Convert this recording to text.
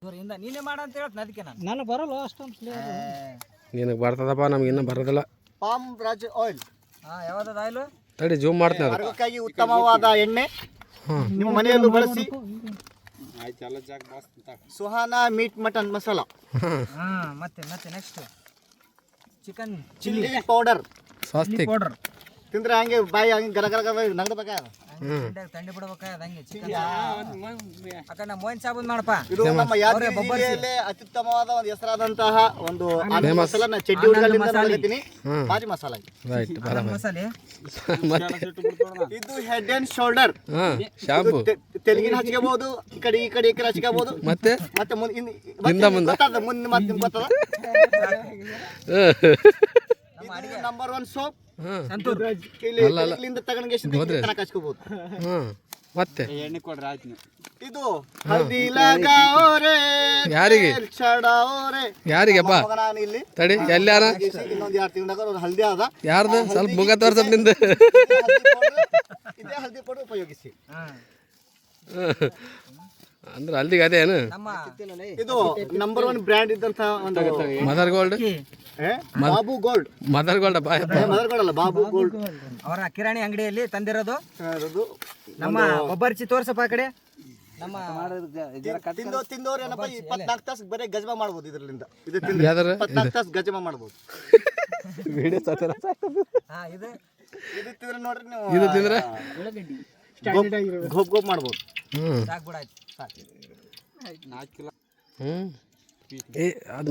ಇವರಿಂದ ನೀನೇ ಮಾಡ ಅಂತ ಹೇಳ್ತೀನಿ ಅದಕ್ಕೆ ನಾನು ನನಗೆ ಬರಲ್ಲ ಅಷ್ಟೊಂದು ನಿನಗೆ ಬರ್ತದಪ್ಪ ನಮ್ಗೆ ಇನ್ನೂ ಬರೋದಿಲ್ಲ. ಪಾಮ್ ರಾಜ್ ಆಯಿಲ್ ಯಾವ್ದದ ಆಯಿಲ್ ತಡಿ ಜೂಮ್ ಮಾಡ್ತೀನಿ ಅದು. ಆರೋಗ್ಯಕ್ಕಾಗಿ ಉತ್ತಮವಾದ ಎಣ್ಣೆ, ನಿಮ್ಮ ಮನೆಯಲ್ಲೂ ಬಳಸಿ. ಸುಹಾನಾ ಮೀಟ್ ಮಟನ್ ಮಸಾಲ, ಮತ್ತೆ next chicken chilli powder, Swastik powder ತಿಂದ್ರೆ ಹಂಗೆ ಬಾಯಿ ಹಂಗೆ ಗರ ಗರ ಗರ ನಗದಬೇಕಾಗ. ತಂಡಿ ಬಿಡ್ಬೇಕಾದ ಹಂಗೆ ಚಿಕನ್ ಅಕ್ಕ ನಾ ಮೋಹನ್ ಸಾಬೂನ್ ಮಾಡಪ್ಪ. ಇದು ನಮ್ಮ ಯಾದಗಿರಿ ಜಿಲ್ಲೆಯಲ್ಲೇ ಅತ್ಯುತ್ತಮವಾದ ಒಂದು ಹೆಸರಾದಂತಹ ಒಂದು ಆಲೂ ಮಸಾಲ. ನಾ ಚಡ್ಡಿ ಹುಡುಗಲಿಂದ ನೋಡಕತ್ತೀನಿ, ಭಾರಿ ಮಸಾಲ ಇದು. ರೈಟ್ ಬರ ಮಸಾಲೆ ಇದು ಹೆಡ್ ಅಂಡ್ ಶೋಲ್ಡರ್ ಶಾಂಪು ತೆಲುಗಿನ ಹಚ್ಕೋಬಹುದು, ಈ ಕಡೆ ಹಚ್ಕೋಬಹುದು. ಮತ್ತೆ ಮತ್ತೆ ಮುಂದೆ ಮತ್ತೆ ಗೊತ್ತದ. ಇದು ನಂಬರ್ 1 ಸೋಪ್. ಇಲ್ಲಿಂದ ತಗೊಂಡು ಹಚ್ಕೋಬಹುದು. ಮತ್ತೆ ಎಣ್ಣೆ ಕೊಡ್ರಿ ಆಯ್ತು. ಇದು ಹಲ್ದಿ ಲಗಾವರೆ ಯಾರಿಗೆ ಚಡಾವರೆ ಯಾರಿಗೆಪ್ಪ ನಾನು ಇಲ್ಲಿ ತಡಿ ಎಲ್ಲಾರ ಇನ್ನೊಂದು 2 ತಿಂಗಳಾಗ ಒಂದು ಹಲ್ದಿ ಅದ. ಯಾರ್ದು ಸ್ವಲ್ಪ ಮುಗ ತೋರ್ಸಪ್ ನಿಂದು. ಇದೇ ಹಲ್ದಿ ಪೌಡರ್ ಉಪಯೋಗಿಸಿ. ಅಂದ್ರೆ ಅಲ್ಲಿಗೆ ಅದೇನು ಇದು ನಂಬರ್ 1 ಬ್ರ್ಯಾಂಡ್ ಇದ್ದಂತ ಒಂದು mother gold, Babu gold. Mother gold mother gold ಅಲ್ಲ, ಬಾಬು ಗೋಲ್ಡ್. ಅವರ ಕಿರಾಣಿ ಅಂಗಡಿಯಲ್ಲಿ ತಂದಿರೋದು. ಅದು ನಮ್ಮ ಒಬ್ಬರ್ಚಿ ತೋರ್ಸಪ್ಪ ಆ ಕಡೆ. ನಮ್ಮ ತಿಂದವ್ರು ಏನಪ್ಪ 24 ತಾಸು ಬರೀ ಗಜಮ ಮಾಡ್ಬೋದು ಇದರಿಂದ. ಇದು ತಿಂದ್ರೆ ಯಾವ್ದಾರ 24 ತಾಸು ಗಜಮ ಮಾಡ್ಬೋದು. ಇದು ತಿಂದ್ರೆ ನೋಡ್ರಿ ನೀವು, ಇದು ತಿಂದ್ರೆ ಗೋಪ್ ಗೋಪ್ ಮಾಡ್ಬೋದು. ಸಾಕು ಬಿಡಾಯ್ತು. ಅದು